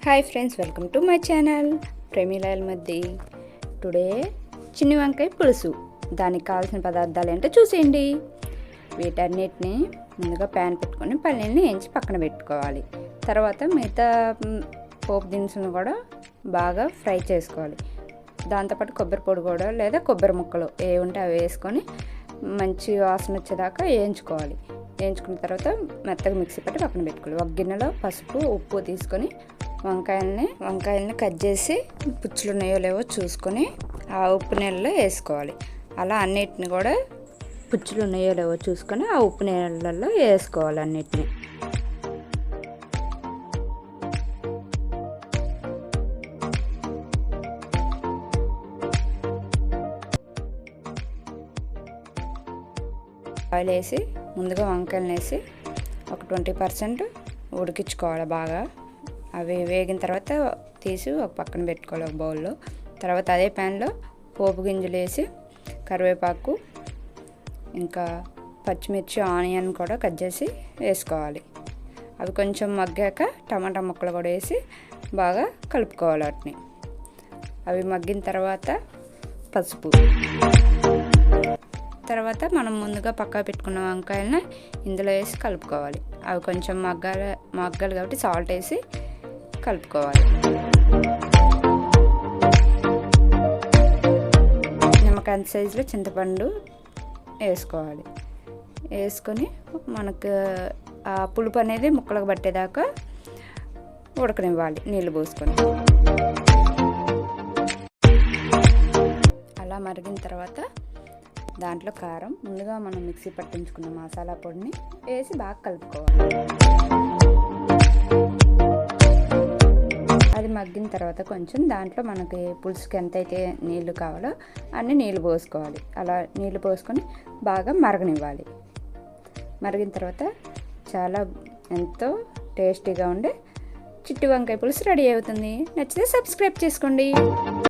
Hi friends, welcome to my channel ప్రేమిలాయల్ మధ్య. Today చిన్ని వంకాయ పులుసు. దానికి కావాల్సిన పదార్థాలు ఏంటో చూసేయండి. వీటన్నిటిని ముందుగా ప్యాన్ పెట్టుకొని పల్లీని వేయించి పక్కన పెట్టుకోవాలి. తర్వాత మిగతా పోపు దినుసులను కూడా బాగా ఫ్రై చేసుకోవాలి. దాంతోపాటు కొబ్బరి పొడి కూడా లేదా కొబ్బరి ముక్కలు ఏ ఉంటే అవి వేసుకొని మంచి వాసన వచ్చేదాకా వేయించుకోవాలి. వేయించుకున్న తర్వాత మెత్తగా మిక్సీ పట్టి పక్కన పెట్టుకోవాలి. ఒక గిన్నెలో పసుపు ఉప్పు తీసుకొని వంకాయల్ని కట్ చేసి పుచ్చులు ఉన్నాయో లేవో చూసుకొని ఆ ఉప్పు నీళ్ళలో వేసుకోవాలి. అలా అన్నిటిని కూడా పుచ్చులు ఉన్నాయో లేవో చూసుకొని ఆ ఉప్పు నీళ్ళల్లో వేసుకోవాలి అన్నిటిని. ఆయిల్ వేసి ముందుగా వంకాయలను వేసి ఒక 20% ఉడికించుకోవాలి బాగా. అవి వేగిన తర్వాత తీసి ఒక పక్కన పెట్టుకోవాలి ఒక బౌల్లో. తర్వాత అదే ప్యాన్లో పోపు గింజలు వేసి కరివేపాకు ఇంకా పచ్చిమిర్చి ఆనియన్ కూడా కట్ చేసి వేసుకోవాలి. అవి కొంచెం మగ్గాక టమాటా ముక్కలు కూడా వేసి బాగా కలుపుకోవాలి వాటిని. అవి మగ్గిన తర్వాత పసుపు, తర్వాత మనం ముందుగా పక్కా పెట్టుకున్న వంకాయలను ఇందులో వేసి కలుపుకోవాలి. అవి కొంచెం మగ్గాలి కాబట్టి సాల్ట్ వేసి కలుపుకోవాలి. నిమ్మకాయ సైజులో చింతపండు వేసుకోవాలి. వేసుకొని మనకు ఆ పులుపు అనేది ముక్కలకు పట్టేదాకా ఉడకనివ్వాలి నీళ్ళు పోసుకొని. అలా మరిగిన తర్వాత దాంట్లో కారం, ముందుగా మనం మిక్సీ పట్టించుకున్న మసాలా పొడిని వేసి బాగా కలుపుకోవాలి. అది మగ్గిన తర్వాత కొంచెం దాంట్లో మనకి పులుసుకి ఎంతైతే నీళ్లు కావాలో అన్ని నీళ్ళు పోసుకోవాలి. అలా నీళ్ళు పోసుకొని బాగా మరగనివ్వాలి. మరిగిన తర్వాత చాలా ఎంతో టేస్టీగా ఉండే చిట్టి వంకాయ పులుసు రెడీ అవుతుంది. నచ్చితే సబ్స్క్రైబ్ చేసుకోండి.